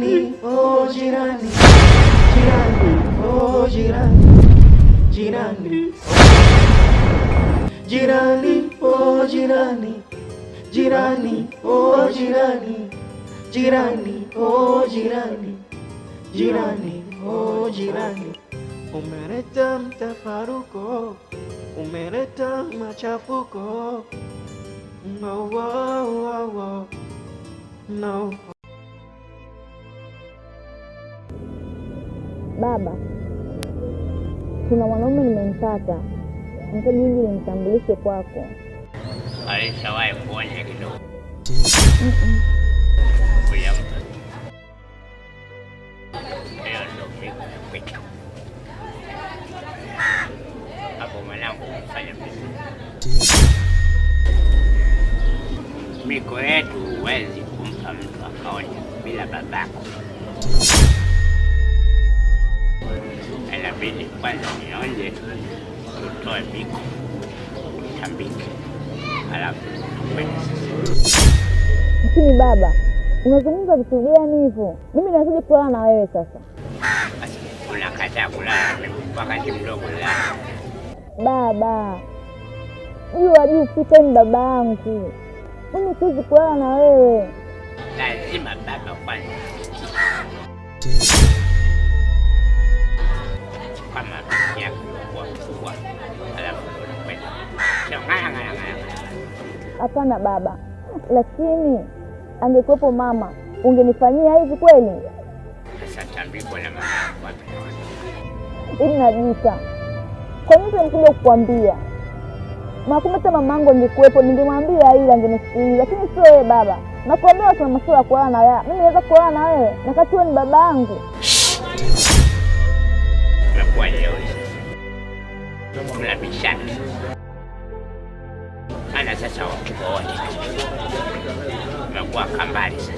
jirani, oh jirani, jirani, oh jirani, jirani, jirani, oh jirani, jirani, oh jirani, jirani, oh jirani, jirani, oh jirani. Umeleta mtafaruko, umeleta machafuko. No, oh, oh, oh. No. Baba, kuna mwanaume nimempata, nataka jinsi nimtambulishe kwako. Alishawahi kuonya kidogo. Hapo mwanangu fanya vizuri. Miko yetu huwezi kumpa mtu akaonya bila babako. Inabidi kwanza nionje, utoe miko, utambike, halafu lakini baba, unazungumza vitu gani hivyo? Mimi nakuja kulala na wewe sasa. Unakataa kulala wakati mdogo la. Baba, juu fika ni baba yangu. Mimi siwezi kulala na wewe. Lazima baba kwanza. Kama yako kwa alafu kwenda. Hapana baba, lakini angekuwepo mama, ungenifanyia hivi kweli? Sasa tambiko na mama wapi? Hivi najuta. Kwa nini nilikuja kukuambia? Makumeta mamangu angekuwepo ningemwambia ili angenisikiliza, lakini sio wewe baba. Nakwambia tuna masuala ya kulala na wewe. Mimi naweza kulala na wewe na kati wewe ni baba yangu. Umekuwa leo. Tunabishana. Ana sasa wote. Umekuwa kambali sasa.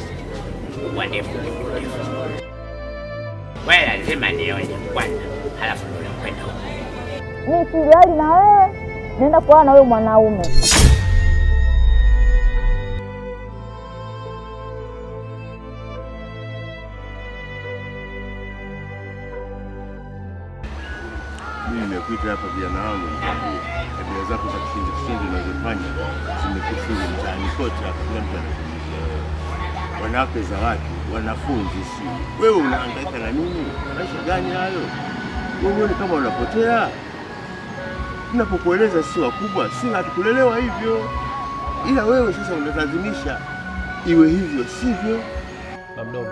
Wandefu. Wewe lazima nionye kwanza, halafu tunakwenda huko. Mimi silali na wewe. Nenda kulala na wewe mwanaume. Mimi nimekuita hapa vijana wangu, tabia zako za kishinzi unazofanya zimekufuru mtaani kote hapa, kila mtu anakuuliza wanawake za watu, wanafunzi si. Wewe unahangaika na nini? Maisha gani hayo? Wewe ni kama unapotea. Tunapokueleza si wakubwa, si hatukulelewa hivyo. Ila wewe sasa unalazimisha iwe hivyo, sivyo? Baba mdogo,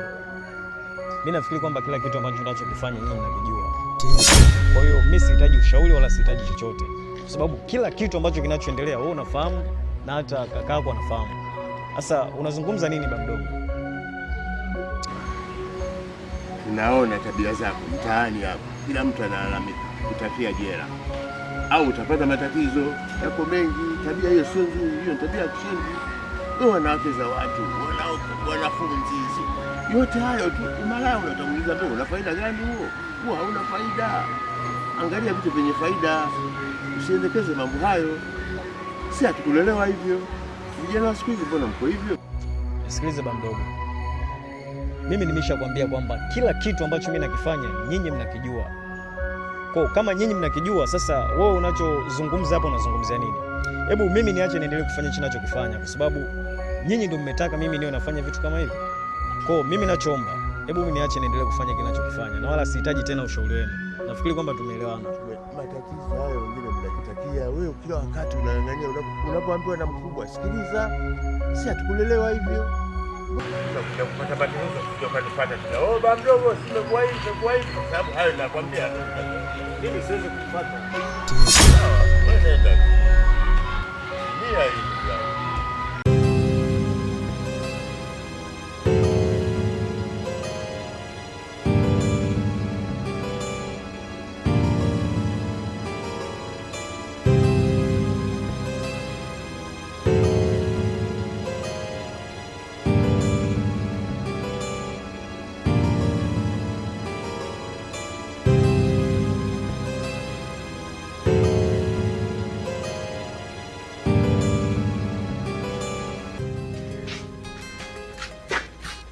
mimi nafikiri kwamba kila kitu ambacho tunachokifanya nyinyi mnakijua. Kwa hiyo mimi sihitaji ushauri wala sihitaji chochote, kwa sababu kila kitu ambacho kinachoendelea wewe unafahamu na hata kaka yako anafahamu. Sasa unazungumza nini baba mdogo? Tunaona tabia zako mtaani hapo, kila mtu analalamika utafia jela au utapata matatizo yako mengi. Tabia hiyo sio nzuri, hiyo tabia ya kishenzi. Wewe wanawake za watu, wanafunzi, yote hayo tu umalaya. Unatanguliza mbele, una faida gani huo? Huo hauna faida. Angalia vitu vyenye faida, usiendekeze mambo hayo. Si hatukulelewa hivyo. Vijana wa siku hizi mbona mko hivyo? Sikiliza baba mdogo, mimi nimeshakwambia kwamba kila kitu ambacho mimi nakifanya nyinyi mnakijua. Kwa kama nyinyi mnakijua, sasa wewe unachozungumza hapo unazungumzia nini? Hebu mimi niache niendelee kufanya hicho ninachokifanya, kwa sababu nyinyi ndio mmetaka mimi niwe nafanya vitu kama hivi. Kwa mimi nachoomba, hebu mimi niache niendelee kufanya kinachokifanya, na wala sihitaji tena ushauri wenu. Nafikiri kwamba tumeelewana. Matatizo hayo wengine mnajitakia. Wewe kila wakati unang'ang'ania, unapoambiwa na mkubwa sikiliza. Si hatukulelewa hivyo. Unakuja kupata matatizo, sio kanipata tena. Oh baba mdogo, simekuwa hivi, kwa sababu hayo nakwambia. Mimi siwezi kufuata. Sawa, wewe nenda. Nia hii.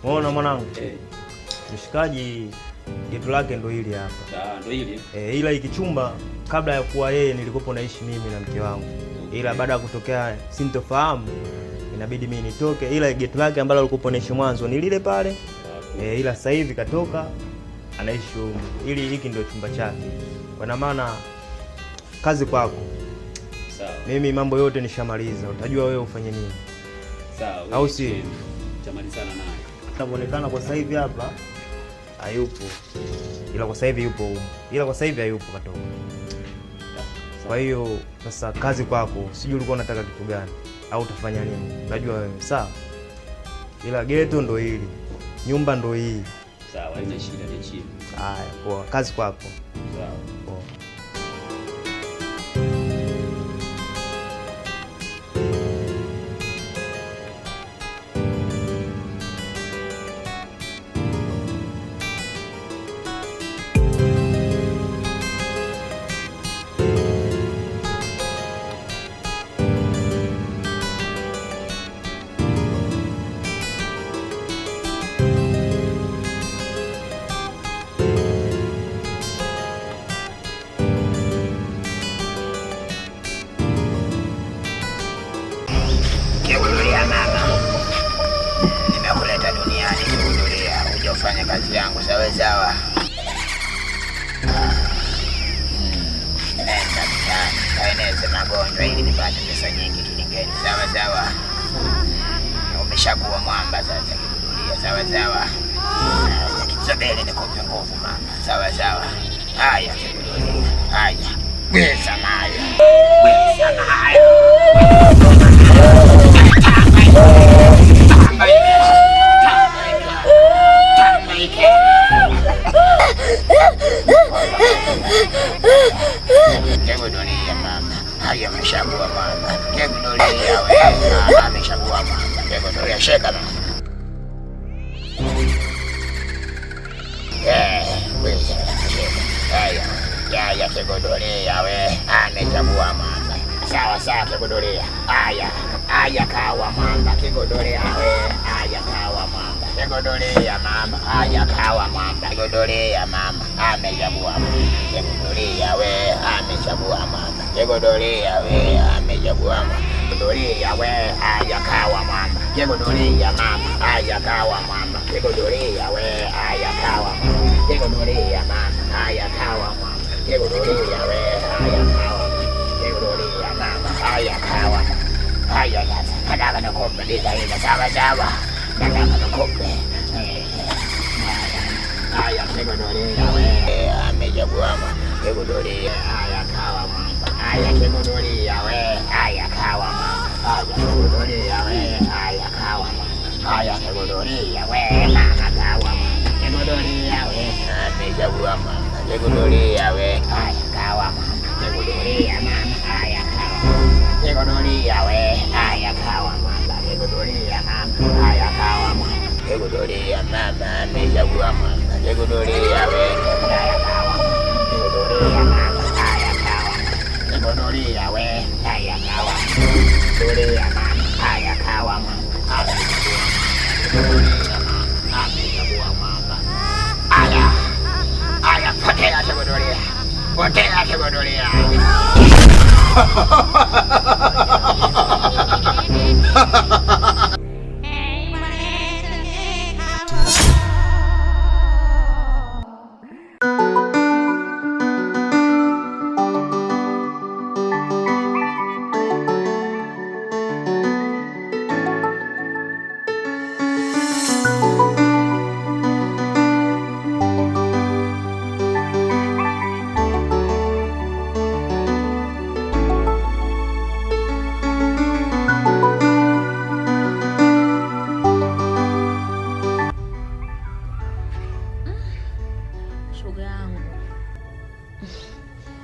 Ona mwanangu, Mshikaji geto lake ndo hili hapa. Ndo hili. Ila ikichumba kabla ya kuwa yeye nilikopo naishi mimi na mke wangu. Ila baada ya kutokea sintofahamu inabidi mimi nitoke, ila geto lake ambalo alikopo naishi mwanzo ni lile pale. Ila sasa hivi katoka anaishi huko. Ili hiki ndio chumba chake. Kwa maana kazi kwako. Sawa. Mimi mambo yote nishamaliza. Utajua wewe ufanye nini. Sawa. Au si? Chamalizana naye. Anaonekana kwa sasa hivi hapa hayupo. Ila kwa sasa hivi yupo huko. Ila kwa sasa hivi hayupo katoka. Kwa hiyo sasa kazi kwako. Sijui ulikuwa unataka kitu gani au utafanya nini? Unajua wewe. Sawa. Ila geto ndo hili. Nyumba ndo hii. Sawa, haina shida, ni chini. Haya, poa. Kazi kwako. Sawa. Poa. Nimekuleta duniani kuhudhuria, uje ufanye kazi yangu, sawa sawa. Nenda mtaani, kaeneze magonjwa ili nipate pesa nyingi kilingeni, sawa sawa. Umeshakuwa mwamba sasa kuhudhuria, sawa sawa. Kisabele nikupe nguvu mama, sawa sawa. Haya kuhudhuria, haya. Weza nayo, weza nayo. Kegudulia mama, haya ameshakuwa mama. Kegudulia wewe, ameshakuwa mama. Kegudulia sheka mama. Weza sheka. Haya kegudulia wewe, ameshakuwa mama. Sawa sawa kegudulia. Haya kawa mama. Kegudulia wewe, haya kawa mama. Kegudulia mama, haya kawa mama. Kegudulia mama, ameshakuwa mama. Kegudulia wewe, ameshakuwa mama. Kegudulia wewe, ameshakuwa mama. Kegudulia wewe, haya kawa mama. Kegudulia mama, haya kawa mama. Kegudulia wewe, haya kawa mama. Kegudulia mama, haya kawa mama. Kegudulia wewe, haya kawa mama. Kegudulia mama, haya kawa mama. Haya sasa, nataka nikupe design sawa sawa. Nataka nikupe. Haya kegudulia wewe, ameshakuwa mama. Kegudulia haya kawa mama. Haya kegudulia wewe, haya kawa mama. Haya kegudulia wewe, haya kawa mama. Haya kegudulia wewe, mama kawa mama. Kegudulia wewe, ameshakuwa mama. Kegudulia wewe, haya kawa mama. Kegudulia mama, haya kawa mama. Kegudulia wewe, haya kawa mama. Kegudulia mama, haya kawa mama. Kegudulia mama, ameshakuwa mama. Kegudulia wewe, haya kawa mama. Kegudulia mama, haya kawa mama. Kegudulia wewe, haya kawa mama. Kegudulia mama, haya kawa mama. Kegudulia mama, ameshakuwa mama. Haya, potea kegudulia. Potea kegudulia.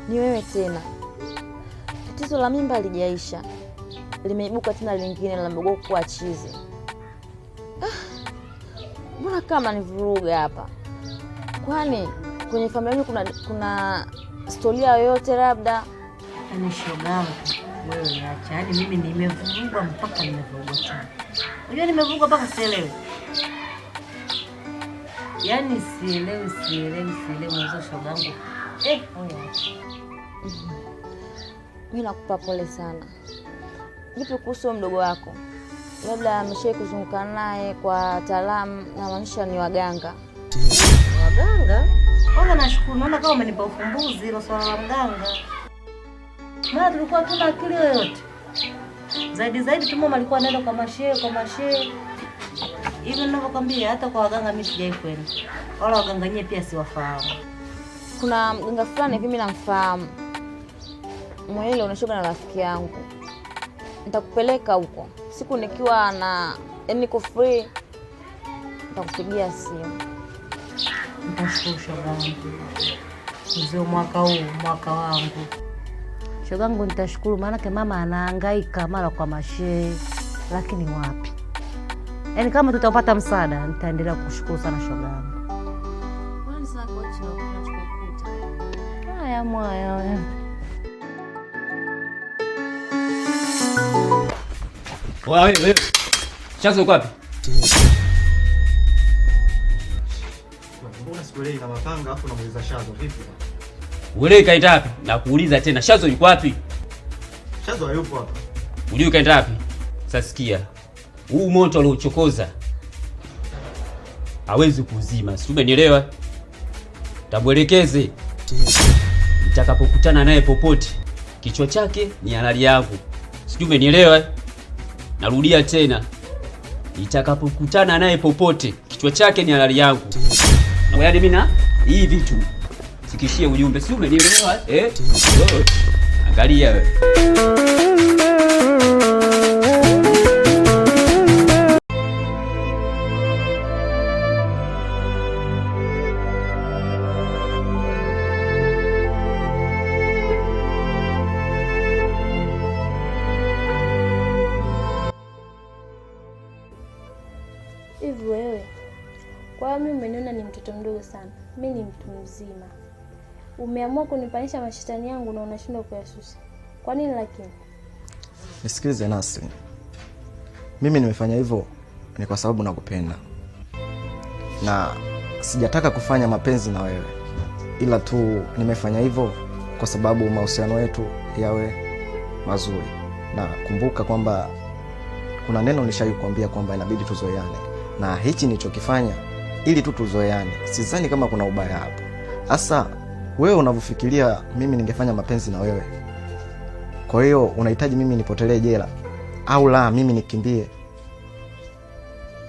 Ni wewe tena. Tatizo la mimba halijaisha. Limeibuka tena lingine la mdogo kuwa chizi. Mbona kama ni vuruga hapa? Kwani kwenye familia yenu kuna historia yoyote labda? Yaani shoga, wewe acha. Yaani mimi nimevurugwa mpaka nimevurugwa sana. Unajua nimevurugwa mpaka sielewi. Yaani sielewi mwanzo shogangu. Mimi nakupa pole sana. Vipi kuhusu mdogo wako? Labda ameshawahi kuzunguka naye kwa wataalamu na maanisha ni waganga. Waganga? Ona nashukuru, naona kama umenipa ufumbuzi hilo swala la mganga. Maana tulikuwa tuna akili yoyote. Zaidi tumoma alikuwa anaenda kwa mashehe. Hivi ninavyokuambia hata kwa waganga mimi sijai kwenda. Wala waganga wenyewe pia siwafahamu. Kuna mganga fulani hivi mimi namfahamu. Mwenyewe unashoga na rafiki yangu. Nitakupeleka huko. Siku nikiwa na niko free nitakupigia simu. Nitashukuru shogangu. Ndio mwaka huu, mwaka wangu. Shogangu nitashukuru maana mama anahangaika mara kwa mashehe, lakini wapi? Yaani kama tutapata msaada nitaendelea kukushukuru sana shogangu. Kwani sasa kwa tunachokukuta. Haya mwaya. Wewe. Chanzo uko wapi? Mbona sikuelewi kama panga afu namuuliza Shazo vipi? Wewe kaenda wapi? Na kuuliza tena Shazo yuko wapi? Shazo hayupo hapa. Unajua kaenda wapi? Sasa sikia. Huu moto aliochokoza hawezi kuzima. Si umenielewa? Tamuelekeze. Nitakapokutana naye popote, kichwa chake ni halali yangu. Sijui umenielewa? Narudia tena. Nitakapokutana naye popote, kichwa chake ni halali yangu. Na yaani mimi na hii vitu fikishie ujumbe. Sijui umenielewa? Angalia wewe. Hivi wewe, kwa mimi umeniona ni mtoto mdogo sana. Mimi ni mtu mzima. Umeamua kunipanisha mashetani yangu na unashindwa kuyashusha. Kwa nini lakini? Nisikilize Nasri. Mimi nimefanya hivyo ni kwa sababu nakupenda. Na sijataka kufanya mapenzi na wewe. Ila tu nimefanya hivyo kwa sababu mahusiano yetu yawe mazuri. Na kumbuka kwamba kuna neno nilishakuambia kwamba inabidi tuzoeane. Na hichi nilichokifanya ili tu tuzoeane. Sidhani kama kuna ubaya hapo. Asa wewe unavyofikiria mimi ningefanya mapenzi na wewe. Kwa hiyo unahitaji mimi nipotelee jela au la mimi nikimbie?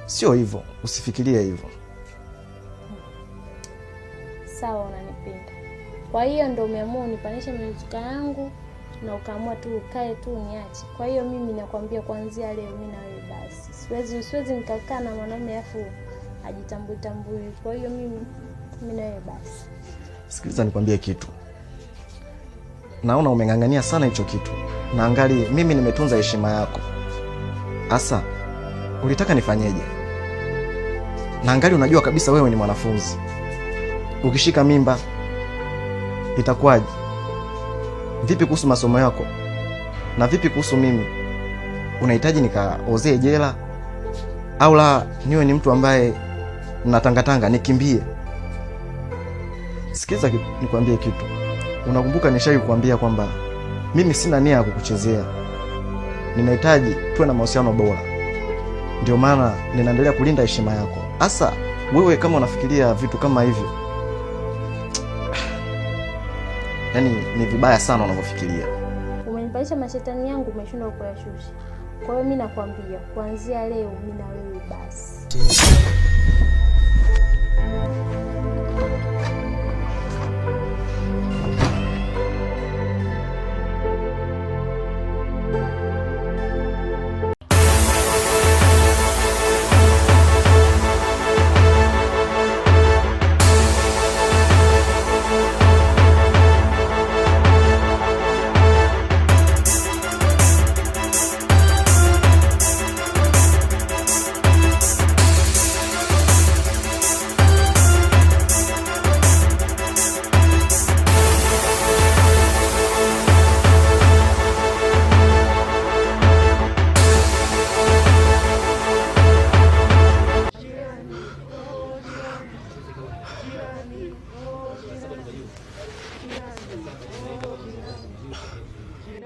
Sio hivyo, usifikirie hivyo. Sawa, unanipenda. Kwa hiyo ndio umeamua unipanishe mizuka yangu na ukaamua tu ukae tu niache. Kwa hiyo mimi nakwambia kuanzia leo mimi na wewe basi. Siwezi nikakaa na mwanamume afu ajitambui. Kwa hiyo mimi na wewe basi. Sikiliza nikwambie kitu. Naona umeng'ang'ania sana hicho kitu. Na angali mimi nimetunza heshima yako. Asa ulitaka nifanyeje? Na angali unajua kabisa wewe ni mwanafunzi. Ukishika mimba itakuwaje? Vipi kuhusu masomo yako? Na vipi kuhusu mimi? Unahitaji nikaozee jela au la niwe ni mtu ambaye natangatanga nikimbie? Sikiza nikwambie kitu. Unakumbuka nishaikuambia kwamba mimi sina nia ya kukuchezea. Ninahitaji tuwe na mahusiano bora. Ndio maana ninaendelea kulinda heshima yako. Asa wewe kama unafikiria vitu kama hivyo, yaani ni vibaya sana unavyofikiria. Umenipalisha mashetani yangu umeshindwa kuyashusha. Kwa hiyo mimi nakwambia kuanzia leo mimi na wewe basi.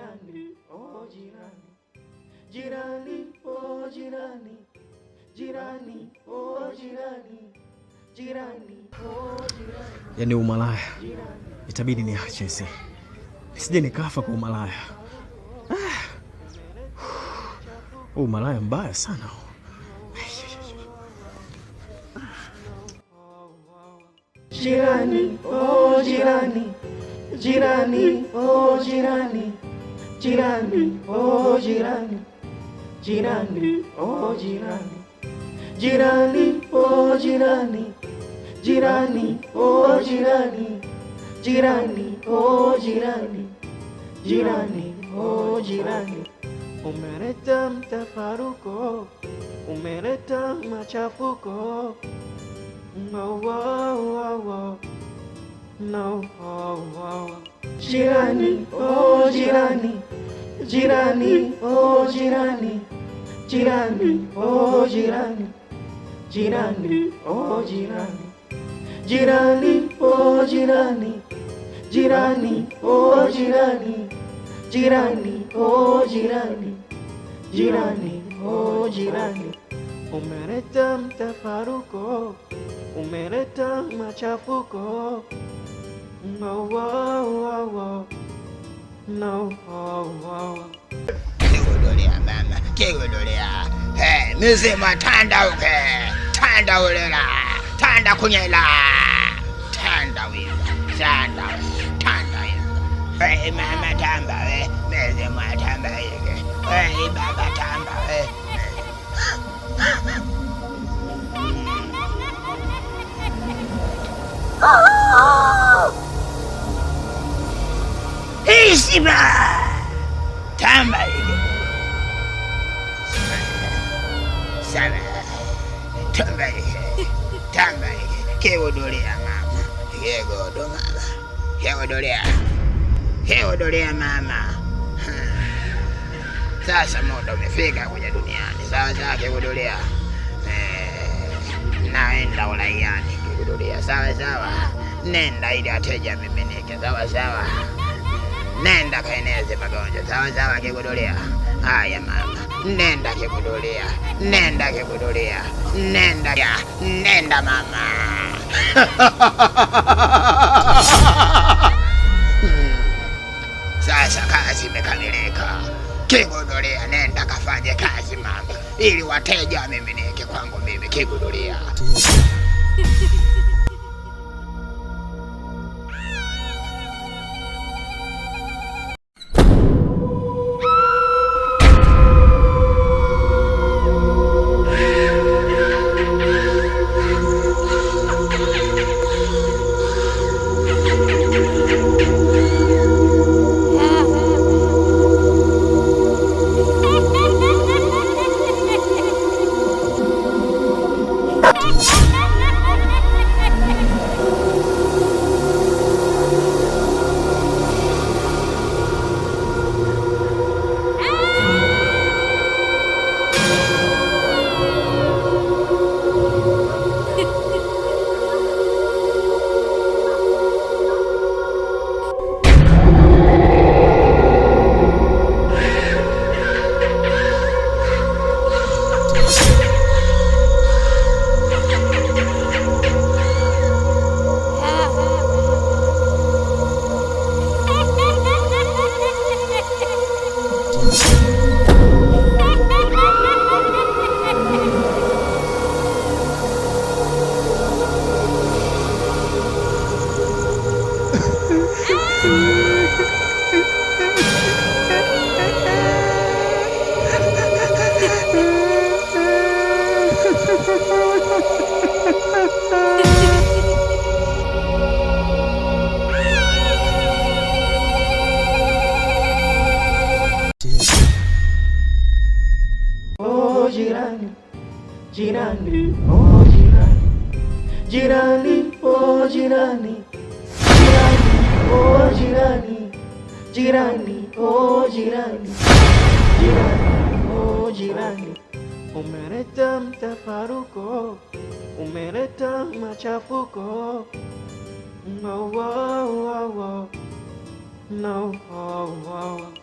jirani, oh jirani, jirani, oh jirani, jirani, oh jirani, jirani, oh jirani. Yaani umalaya itabidi niache nisije nikafa kwa umalaya. Umalaya mbaya sana. Jirani, oh jirani, jirani, oh jirani, jirani, oh jirani, jirani, oh jirani, jirani, oh jirani, jirani, oh jirani, jirani, oh jirani, jirani, oh jirani. Umeleta mtafaruko, umeleta machafuko. No, no, jirani, oh jirani, jirani, oh jirani, jirani, oh jirani, jirani, oh jirani, jirani, oh jirani, jirani, oh jirani, jirani, oh jirani, jirani, oh jirani. Umeleta mtafaruko, umeleta machafuko. No, no, Kigudulia mama, kigudulia. Hey, mzima tanda uke, tanda ulela, tanda kunyela, tanda wiza, tanda wiza. Hey mama tamba we, mzima tamba ike. Hey baba tamba we. Heshima tamba ike. Sana tamba ike, tamba ike. Kigudulia mama, kigudu mama, kigudulia mama. Sasa muda umefika kuja duniani. Sawa kigudulia. Naenda ulaiani kigudulia. Sawa. Nenda ili ateja miminike. Sawa. Nenda kaeneze magonjwa. Sawa kigudulia. Haya mama. Nenda kigudulia. Nenda mama. Sasa kazi imekamilika. Kigudulia, nenda kafanye kazi mama, ili wateja miminike kwangu mimi kigudulia. Jirani, oh jirani, jirani, oh jirani, jirani, oh jirani, jirani, oh jirani, jirani, oh jirani. Umeleta mtafaruko, umeleta machafuko. No, no.